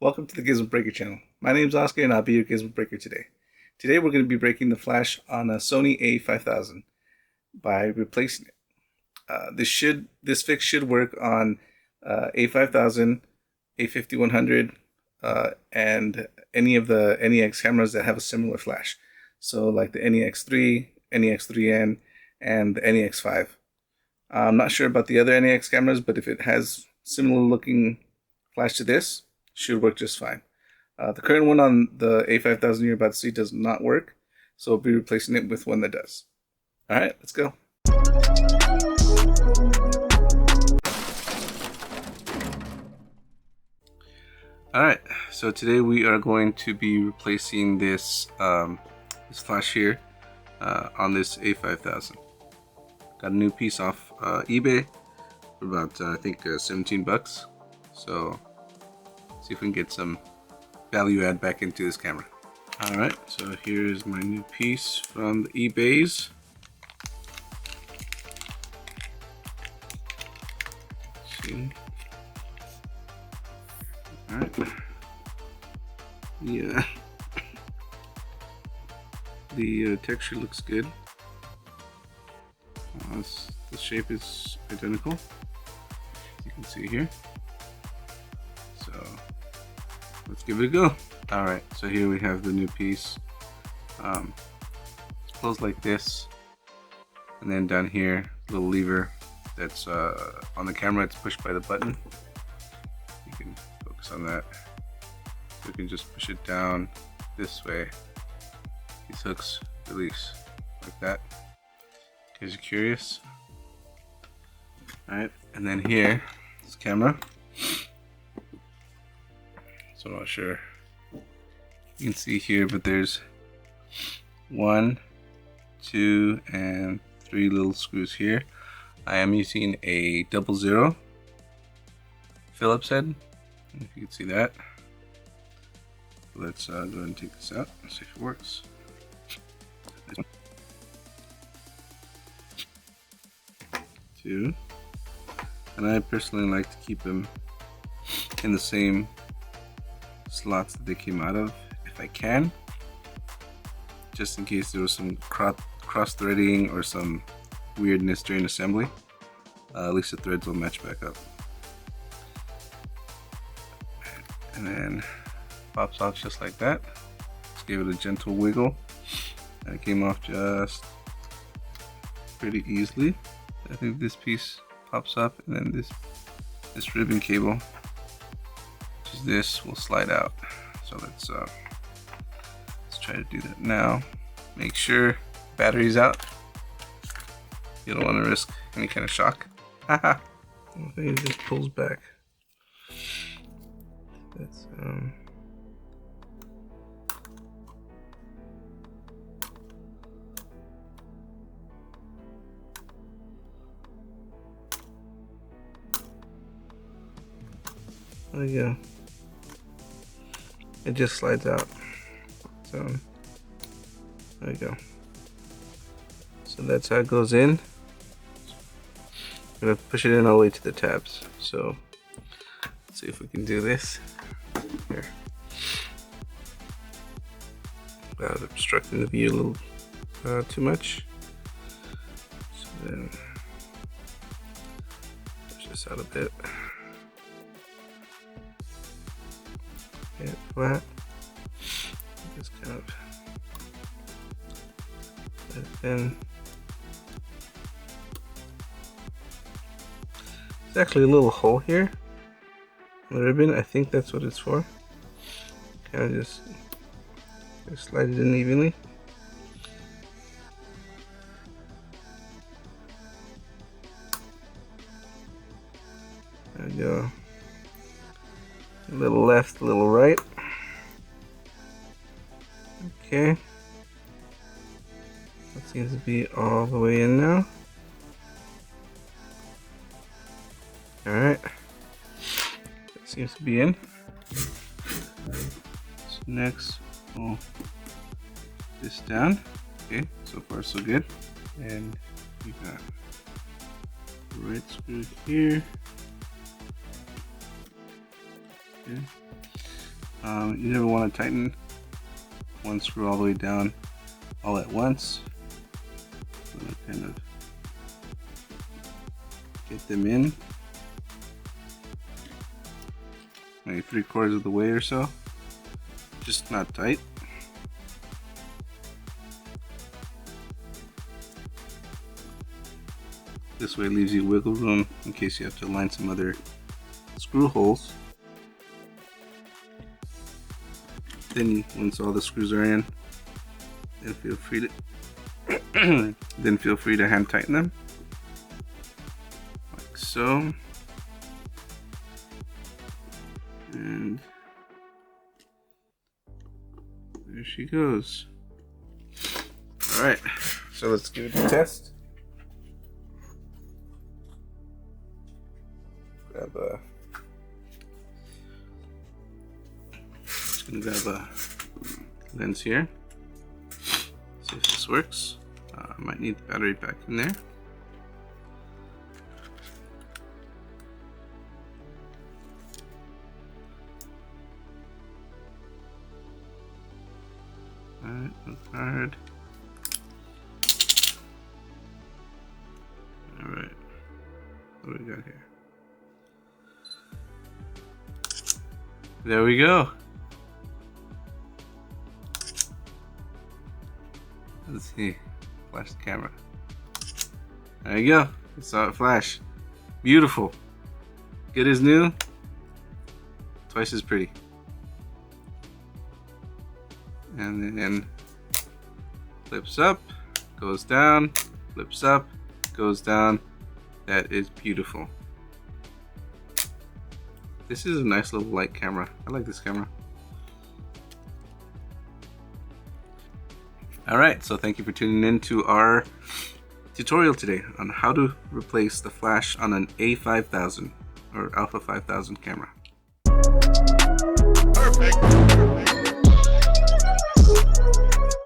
Welcome to the Gizmo Breaker channel. My name is Oscar and I'll be your Gizmo Breaker today. Today we're going to be breaking the flash on a Sony A5000 by replacing it. This fix should work on A5000, A5100, and any of the NEX cameras that have a similar flash. So like the NEX3, NEX3N, and the NEX5. I'm not sure about the other NEX cameras, but if it has similar looking flash to this, should work just fine. The current one on the A5000 you're about to see does not work, so we'll be replacing it with one that does. Alright, let's go. Alright, so today we are going to be replacing this this flash here on this A5000. Got a new piece off eBay for about I think 17 bucks. So see if we can get some value add back into this camera. Alright, so here's my new piece from the eBays. See. Alright. Yeah. The texture looks good. The shape is identical, as you can see here. So let's give it a go. Alright, so here we have the new piece. It's closed like this, and then down here, little lever that's on the camera. It's pushed by the button. You can focus on that. So you can just push it down this way. These hooks release like that. In case you're curious. Alright, and then here, this camera. So I'm not sure you can see here, but there's 1, 2, and 3 little screws here. I am using a 00 Phillips head, if you can see that. Let's go ahead and take this out and see if it works. Two. And I personally like to keep them in the same slots that they came out of, if I can, just in case there was some cross threading or some weirdness during assembly. At least the threads will match back up. And then pops off just like that. Just gave it a gentle wiggle, and it came off just pretty easily. I think this piece pops up, and then this ribbon cable, which is this, will slide out. So let's try to do that now. Make sure battery's out. You don't want to risk any kind of shock. Haha. I think it just pulls back. That's there you go. It just slides out. So there you go. So that's how it goes in. I'm gonna push it in all the way to the tabs. So let's see if we can do this. Here. Without obstructing the view a little too much. So then push this out a bit. Get it flat. Just kind of let it in. There's actually a little hole here on the ribbon. I think that's what it's for. Kind of just slide it in evenly. There we go. A little left, a little right. Okay. That seems to be all the way in now. Alright. That seems to be in. So next, we'll put this down. Okay, so far so good. And we got the right screw here. Okay. You never want to tighten one screw all the way down all at once. So kind of get them in, maybe 3/4 of the way or so, just not tight. This way it leaves you wiggle room in case you have to line some other screw holes. Then once all the screws are in, then feel free to hand tighten them like so. And there she goes. All right, so let's give it a test. Just gonna grab a lens here. See if this works. I might need the battery back in there. Alright, look hard. Alright, what do we got here? There we go. Let's see. Flash the camera. There you go. You saw it flash. Beautiful. Good as new. Twice as pretty. And then flips up, goes down, flips up, goes down. That is beautiful. This is a nice little light camera. I like this camera. Alright, so thank you for tuning in to our tutorial today on how to replace the flash on an A5000 or Alpha 5000 camera. Perfect.